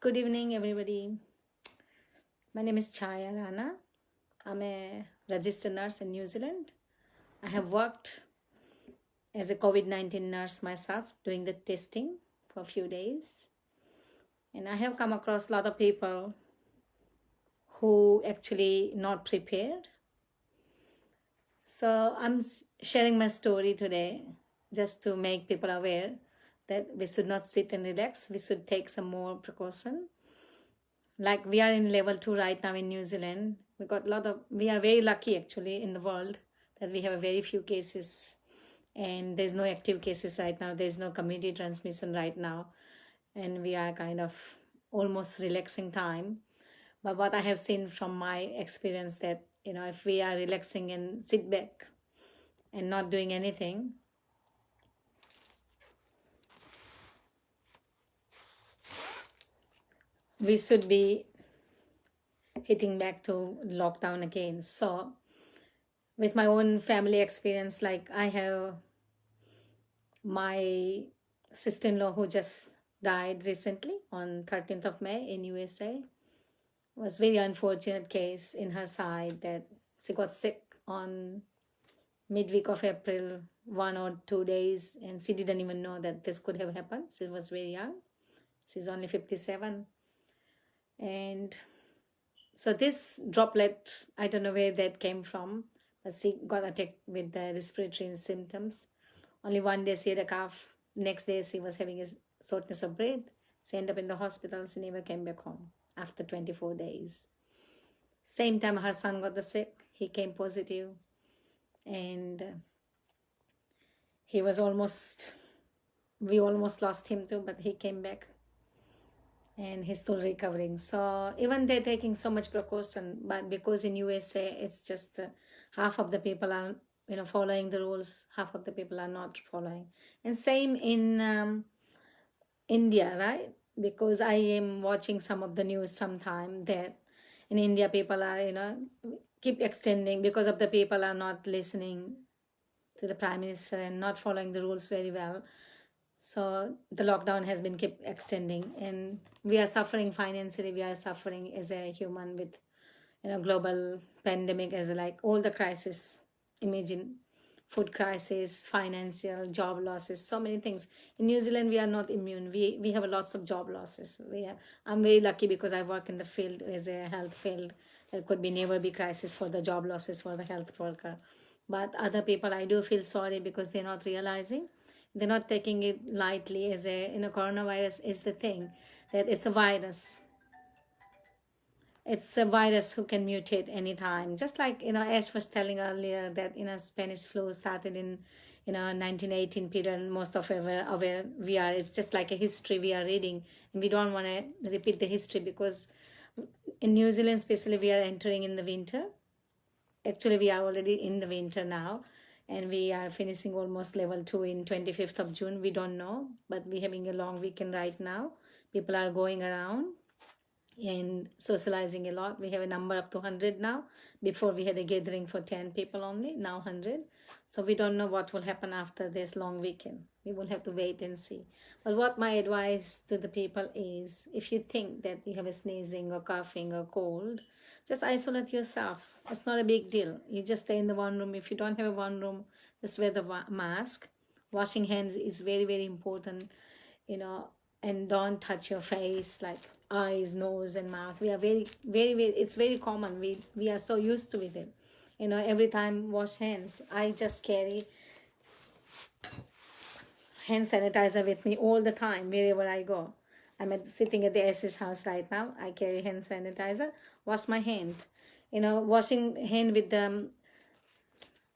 Good evening, everybody. My name is Chhaya Rana. I'm a registered nurse in New Zealand. I have worked as a COVID-19 nurse myself, doing the testing for a few days. And I have come across a lot of people who actually not prepared. So I'm sharing my story today just to make people aware that we should not sit and relax. We should take some more precaution. Like we are in level 2 right now in New Zealand. We are very lucky actually in the world that we have a very few cases and there's no active cases right now. There's no community transmission right now. And we are kind of almost relaxing time. But what I have seen from my experience that, if we are relaxing and sit back and not doing anything, we should be hitting back to lockdown again. So with my own family experience, like I have my sister-in-law who just died recently on 13th of May in USA. It was very unfortunate case in her side that she got sick on midweek of April, 1 or 2 days, and she didn't even know that this could have happened. She was very young. She's only 57. And so this droplet, I don't know where that came from, but she got attacked with the respiratory symptoms. Only one day she had a cough. Next day she was having a shortness of breath. She ended up in the hospital. She never came back home after 24 days. Same time her son got the sick. He came positive. And we almost lost him too, but he came back. And he's still recovering. So even they're taking so much precaution, but because in USA it's just half of the people are following the rules, half of the people are not following. And same in India, right? Because I am watching some of the news sometime that in India people are keep extending because of the people are not listening to the Prime Minister and not following the rules very well. So the lockdown has been kept extending, and we are suffering financially. We are suffering as a human with, global pandemic as like all the crisis. Imagine food crisis, financial, job losses, so many things. In New Zealand, we are not immune. We have lots of job losses. I'm very lucky because I work in the field as a health field. There could be never be crisis for the job losses for the health worker. But other people, I do feel sorry because they're not realizing. They're not taking it lightly as coronavirus is the thing that it's a virus. It's a virus who can mutate anytime. Just like, Ash was telling earlier that, Spanish flu started in, 1918 period. Most of our we are, it's just like a history we are reading. And we don't want to repeat the history because in New Zealand, especially, we are entering in the winter. Actually, we are already in the winter now. And we are finishing almost level 2 in 25th of June. We don't know, but we're having a long weekend right now. People are going around and socializing a lot. We have a number up to 100 now. Before we had a gathering for 10 people only, now 100. So we don't know what will happen after this long weekend. We will have to wait and see. But what my advice to the people is, if you think that you have a sneezing or coughing or cold, just isolate yourself. It's not a big deal. You just stay in the one room. If you don't have a one room, just wear the mask. Washing hands is very, very important, and don't touch your face, like eyes, nose, and mouth. We are very, very, very, it's very common. We are so used to it. Every time wash hands. I just carry hand sanitizer with me all the time, wherever I go. I'm sitting at the S's house right now. I carry hand sanitizer, wash my hand. Washing hand with the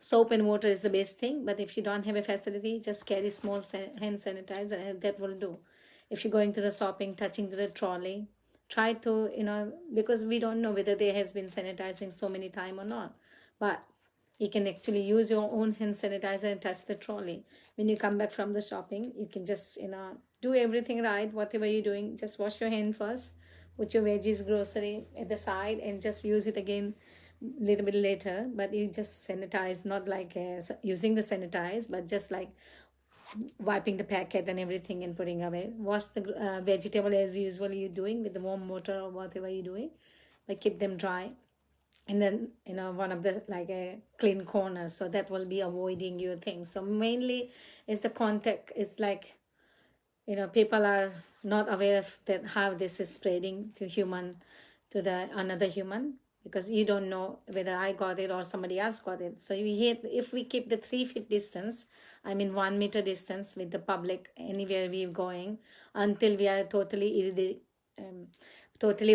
soap and water is the best thing. But if you don't have a facility, just carry small hand sanitizer and that will do. If you're going to the shopping, touching the trolley, try to, because we don't know whether there has been sanitizing so many times or not. But you can actually use your own hand sanitizer and touch the trolley. When you come back from the shopping, you can just, do everything right. Whatever you're doing, just wash your hand first. Put your veggies, grocery at the side and just use it again a little bit later. But you just sanitize, not like using the sanitize, but just like wiping the packet and everything and putting away. Wash the vegetable as usual you're doing with the warm water or whatever you're doing, but keep them dry. And then one of the like a clean corner, so that will be avoiding your things. So mainly is the contact is like people are not aware of that how this is spreading to human, to the another human, because you don't know whether I got it or somebody else got it. So if we keep the 3 feet distance, I mean 1 meter distance with the public anywhere we're going, until we are totally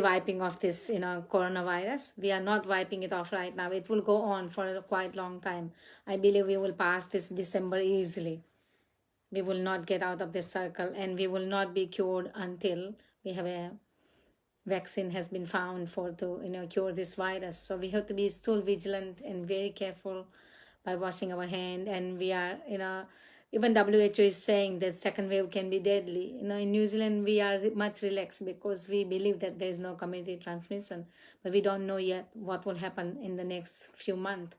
wiping off this coronavirus. We are not wiping it off right now. It will go on for a quite long time. I believe we will pass this December easily. We will not get out of this circle, and we will not be cured until we have a vaccine has been found for to cure this virus. So we have to be still vigilant and very careful by washing our hand. And we are even WHO is saying that second wave can be deadly. In New Zealand we are much relaxed because we believe that there is no community transmission, but we don't know yet what will happen in the next few months.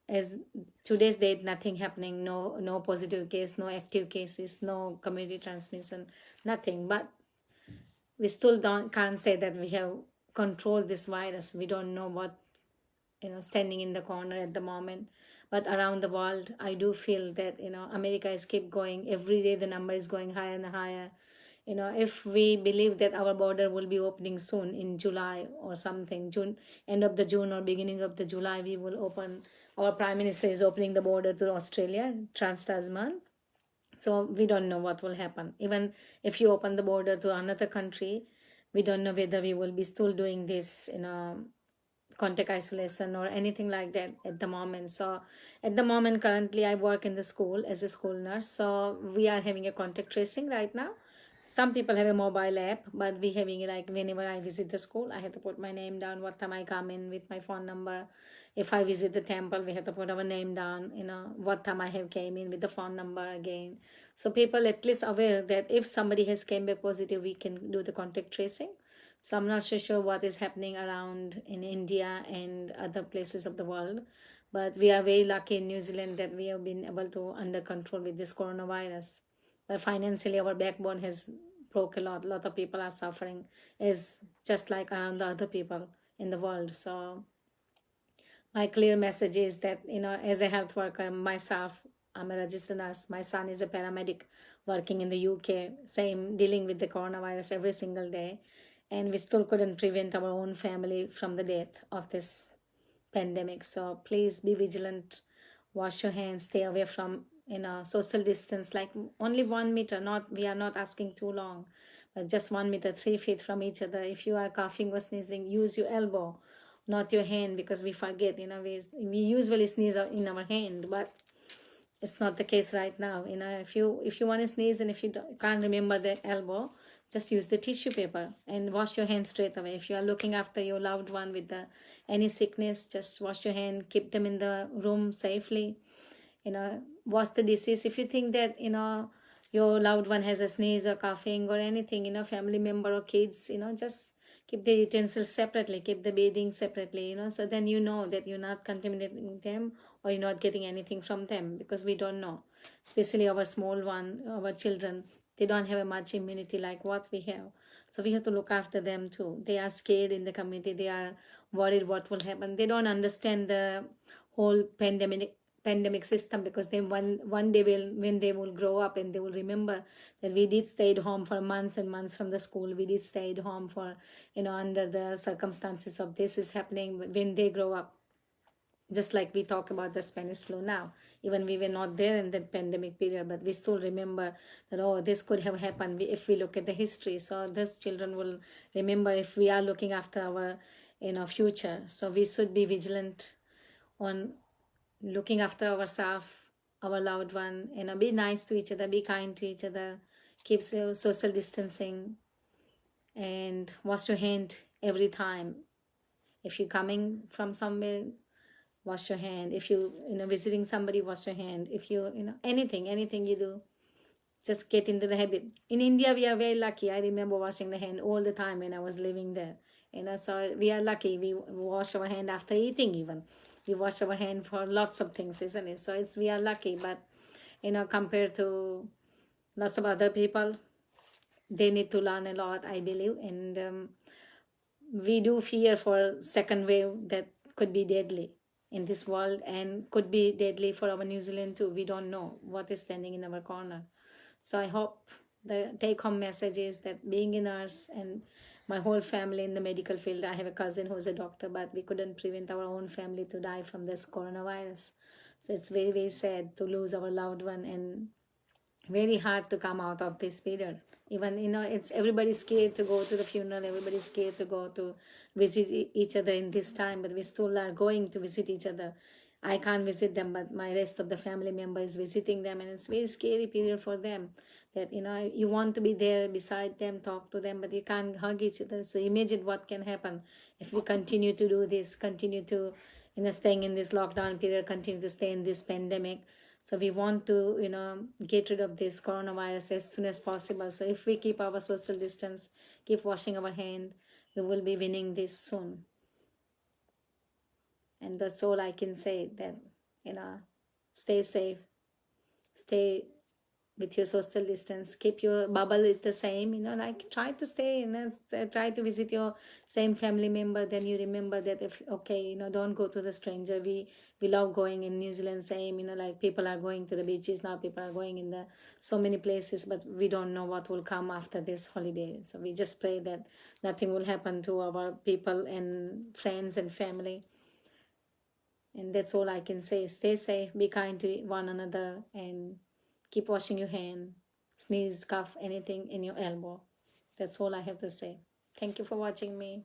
As today's date, nothing happening, no positive case, no active cases, no community transmission, nothing. But we still can't say that we have controlled this virus. We don't know what standing in the corner at the moment. But around the world, I do feel that America is keep going. Every day the number is going higher and higher. If we believe that our border will be opening soon in July or something, June, end of the June or beginning of the July, we will open. Our Prime Minister is opening the border to Australia, Trans-Tasman. So we don't know what will happen. Even if you open the border to another country, we don't know whether we will be still doing this, contact isolation or anything like that at the moment. So at the moment, currently, I work in the school as a school nurse. So we are having a contact tracing right now. Some people have a mobile app, but we having like whenever I visit the school, I have to put my name down, what time I come in with my phone number. If I visit the temple, we have to put our name down, what time I have came in with the phone number again. So people at least aware that if somebody has came back positive, we can do the contact tracing. So I'm not so sure what is happening around in India and other places of the world. But we are very lucky in New Zealand that we have been able to under control with this coronavirus. But financially, our backbone has broke a lot. A lot of people are suffering, is just like around the other people in the world. So my clear message is that, as a health worker, myself, I'm a registered nurse. My son is a paramedic working in the UK, same dealing with the coronavirus every single day. And we still couldn't prevent our own family from the death of this pandemic. So please be vigilant, wash your hands, stay away from social distance, like only 1 meter. Not we are not asking too long, but just 1 meter, 3 feet from each other. If you are coughing or sneezing, use your elbow, not your hand, because we forget. We usually sneeze in our hand, but it's not the case right now. If you want to sneeze and if you can't remember the elbow, just use the tissue paper and wash your hands straight away. If you are looking after your loved one with any sickness, just wash your hand, keep them in the room safely. Wash the disease. If you think that your loved one has a sneeze or coughing or anything, family member or kids, just keep the utensils separately, keep the bedding separately, so then that you're not contaminating them or you're not getting anything from them, because we don't know, especially our small one, our children, they don't have a much immunity like what we have. So we have to look after them too. They are scared in the community. They are worried what will happen. They don't understand the whole pandemic system, because they one day when they will grow up and they will remember that we did stay at home for months and months from the school. We did stay at home for under the circumstances of this is happening. When they grow up, just like we talk about the Spanish flu now, even we were not there in the pandemic period, but we still remember that, this could have happened if we look at the history. So these children will remember if we are looking after our future. So we should be vigilant on looking after ourselves, our loved one, be nice to each other, be kind to each other, keep social distancing, and wash your hand every time. If you're coming from somewhere, wash your hand. If you visiting somebody, wash your hand. If you anything you do, just get into the habit. In India, we are very lucky. I remember washing the hand all the time when I was living there. So we are lucky. We wash our hand after eating even. We wash our hand for lots of things, isn't it? So we are lucky. But compared to lots of other people. They need to learn a lot, I believe. And we do fear for second wave that could be deadly in this world and could be deadly for our New Zealand too. We don't know what is standing in our corner. So I hope the take home message is that being a nurse and my whole family in the medical field, I have a cousin who's a doctor, but we couldn't prevent our own family to die from this coronavirus. So it's very, very sad to lose our loved one, and very hard to come out of this period. Even it's everybody's scared to go to the funeral, everybody's scared to go to visit each other in this time, but we still are going to visit each other. I can't visit them, but my rest of the family member is visiting them, and it's very scary period for them, that you want to be there beside them, talk to them, but you can't hug each other. So imagine what can happen if we continue to do this, continue to staying in this lockdown period, continue to stay in this pandemic. So we want to, get rid of this coronavirus as soon as possible. So if we keep our social distance, keep washing our hand, we will be winning this soon. And that's all I can say, that, stay safe, stay with your social distance, keep your bubble the same, like try to stay try to visit your same family member. Then you remember that, if okay, don't go to the stranger. We love going in New Zealand, same, like people are going to the beaches now, people are going in the so many places, but we don't know what will come after this holiday. So we just pray that nothing will happen to our people and friends and family. And that's all I can say. Stay safe, be kind to one another, and keep washing your hand. Sneeze, cough, anything in your elbow. That's all I have to say. Thank you for watching me.